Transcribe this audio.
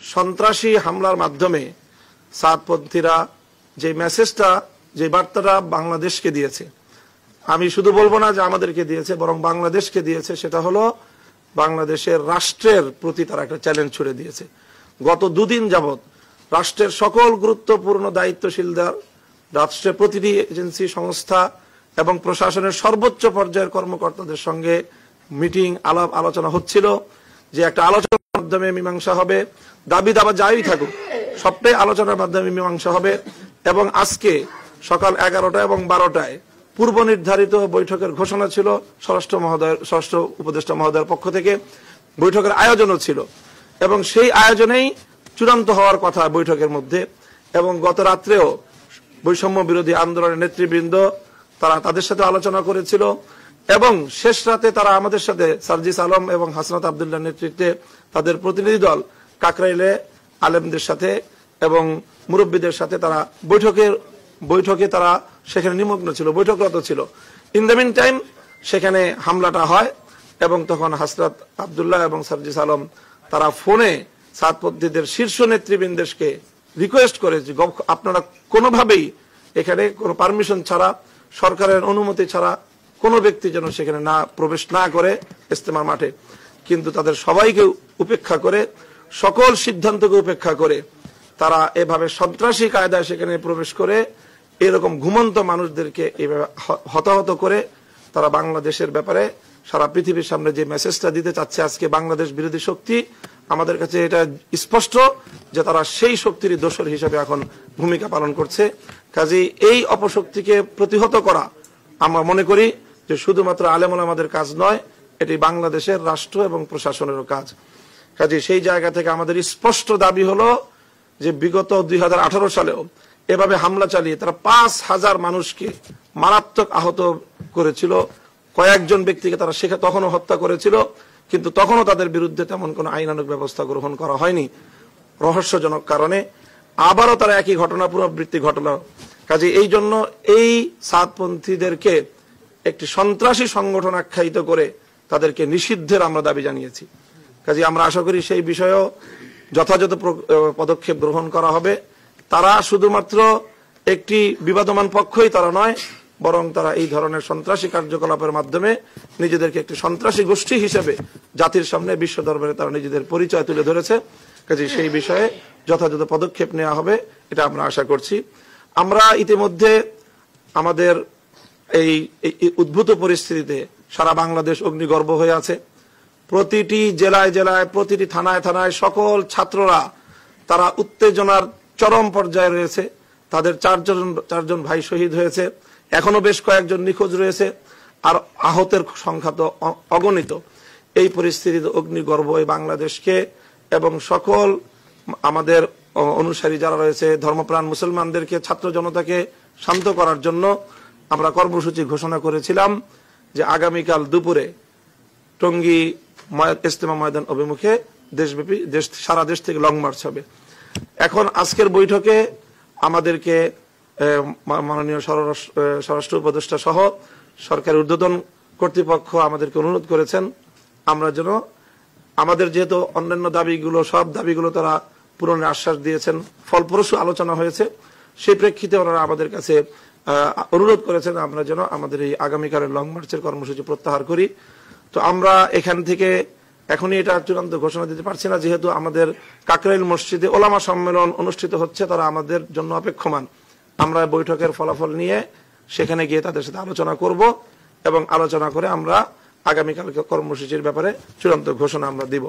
সন্ত্রাসী হামলার মাধ্যমে সাদপন্থীরা যে মেসেজটা, যে বার্তাটা বাংলাদেশকে দিয়েছে, আমি শুধু বলবো না যে আমাদেরকে দিয়েছে, বরং বাংলাদেশকে দিয়েছে, সেটা হলো বাংলাদেশের রাষ্ট্রের প্রতি তারা একটা চ্যালেঞ্জ ছুড়ে দিয়েছে। গত দুদিন যাবৎ রাষ্ট্রের সকল গুরুত্বপূর্ণ দায়িত্বশীলদের, রাষ্ট্রের প্রতিটি এজেন্সি, সংস্থা এবং প্রশাসনের সর্বোচ্চ পর্যায়ের কর্মকর্তাদের সঙ্গে মিটিং, আলাপ আলোচনা হচ্ছিল যে একটা আলোচনার মাধ্যমে মীমাংসা হবে। দাবি দাবা যাই থাকুক, সবটাই আলোচনার মাধ্যমে মীমাংসা হবে। এবং আজকে সকাল 11টা এবং 12টায় পূর্ব নির্ধারিত বৈঠকের ঘোষণা ছিল, স্বরাষ্ট্র উপদেষ্টা মহোদয়ের পক্ষ থেকে বৈঠকের আয়োজনও ছিল, এবং সেই আয়োজনেই চূড়ান্ত হওয়ার কথা বৈঠকের মধ্যে। এবং গত রাত্রেও বৈষম্য বিরোধী আন্দোলনের নেতৃবৃন্দ তারা তাদের সাথে আলোচনা করেছিল, এবং শেষ রাতে তারা আমাদের সাথে সার্জিস আলম এবং হাসনাত আব্দুল্লাহর নেতৃত্বে তাদের প্রতিনিধি দল কাকরাইলে আলেমদের সাথে এবং মুরব্বীদের সাথে তারা বৈঠকে তারা সেখানে নিমগ্ন ছিল, বৈঠকরত ছিল। ইন দ্য মিন টাইম সেখানে হামলাটা হয়, এবং তখন হাসনাত আব্দুল্লাহ এবং সার্জিস আলম তারা ফোনে সাদপন্থীদের শীর্ষ নেতৃবৃন্দকে রিকোয়েস্ট করে যে আপনারা কোনোভাবেই এখানে কোনো পারমিশন ছাড়া, সরকারের অনুমতি ছাড়া কোনো ব্যক্তি যেন সেখানে প্রবেশ না করে ইজতেমার মাঠে। কিন্তু তাদের সবাইকে উপেক্ষা করে, সকল সিদ্ধান্তকে উপেক্ষা করে তারা এভাবে সন্ত্রাসী কায়দায় সেখানে প্রবেশ করে এরকম ঘুমন্ত মানুষদেরকে এইভাবে হতাহত করে তারা বাংলাদেশের ব্যাপারে সারা পৃথিবীর সামনে যে মেসেজটা দিতে চাচ্ছে আজকে বাংলাদেশ বিরোধী শক্তি, আমাদের কাছে এটা স্পষ্ট যে তারা সেই শক্তির দোসর হিসেবে এখন ভূমিকা পালন করছে। কাজেই এই অপশক্তিকে প্রতিহত করা আমরা মনে করি যে শুধুমাত্র আলেম ওলামাদের কাজ নয়, এটি বাংলাদেশের রাষ্ট্র এবং প্রশাসনেরও কাজ। কাজেই সেই জায়গা থেকে আমাদের স্পষ্ট দাবি হলো যে বিগত 2018 সালেও এভাবে হামলা চালিয়ে তারা 5,000 মানুষকে মারাত্মক আহত করেছিল, কয়েকজন ব্যক্তিকে তারা তখনও হত্যা করেছিল, কিন্তু তখনও তাদের বিরুদ্ধে তেমন কোনো আইনানুগ ব্যবস্থা গ্রহণ করা হয়নি রহস্যজনক কারণে। আবারও তারা একই ঘটনা পুনরাবৃত্তি ঘটলো। কাজে এই জন্য এই সাদপন্থীদেরকে একটি সন্ত্রাসী সংগঠন আখ্যায়িত করে তাদেরকে নিষিদ্ধের আমরা দাবি জানিয়েছি। কাজে আমরা আশা করি সেই বিষয়েও যথাযথ পদক্ষেপ গ্রহণ করা হবে। তারা শুধুমাত্র একটি বিবাদমান পক্ষই তারা নয়, বরং তারা এই ধরনের সন্ত্রাসী কার্যকলাপের মাধ্যমে নিজেদেরকে একটি সন্ত্রাসী গোষ্ঠী হিসেবে জাতির সামনে, বিশ্ব দরবারে তারা নিজেদের পরিচয় তুলে ধরেছে। কাজে সেই বিষয়ে যথাযথ পদক্ষেপ নেওয়া হবে, এটা আমরা আশা করছি। আমরা ইতিমধ্যে আমাদের এই উদ্ভূত পরিস্থিতিতে সারা বাংলাদেশ অগ্নিগর্ভ হয়ে আছে। প্রতিটি জেলায় জেলায়, প্রতিটি থানায় থানায় সকল ছাত্ররা তারা উত্তেজনার চরম পর্যায়ে রয়েছে। তাদের চারজন ভাই শহীদ হয়েছে, এখনো বেশ কয়েকজন নিখোঁজ রয়েছে, আর আহতের সংখ্যা তো অগণিত। এই পরিস্থিতিতে অগ্নিগর্ভ এই বাংলাদেশকে এবং সকল আমাদের অনুসারী যারা রয়েছে, ধর্মপ্রাণ মুসলমানদেরকে, ছাত্র জনতাকে শান্ত করার জন্য আমরা কর্মসূচি ঘোষণা করেছিলাম যে আগামীকাল দুপুরে টঙ্গী ইজতেমা ময়দান অভিমুখে দেশব্যাপী সারা দেশ থেকে লং মার্চ হবে। এখন আজকের বৈঠকে আমাদেরকে মাননীয় স্বরাষ্ট্র উপদেষ্টা সহ সরকারি ঊর্ধ্বতন কর্তৃপক্ষ আমাদেরকে অনুরোধ করেছেন আমরা যেন আমাদের যেহেতু অন্যান্য দাবিগুলো, সব দাবিগুলো তারা পূরণের আশ্বাস দিয়েছেন, ফলপ্রসূ আলোচনা হয়েছে, সেই প্রেক্ষিতে ওনারা আমাদের কাছে অনুরোধ করেছেন আমরা যেন আমাদের এই আগামীকালের লং মার্চের কর্মসূচি প্রত্যাহার করি। তো আমরা এখান থেকে এখনই এটা চূড়ান্ত ঘোষণা দিতে পারছি না, যেহেতু আমাদের কাকরাইল মসজিদে ওলামা সম্মেলন অনুষ্ঠিত হচ্ছে, তারা আমাদের জন্য অপেক্ষমান। আমরা বৈঠকের ফলাফল নিয়ে সেখানে গিয়ে তাদের সাথে আলোচনা করব, এবং আলোচনা করে আমরা আগামীকালকে কর্মসূচির ব্যাপারে চূড়ান্ত ঘোষণা আমরা দিব।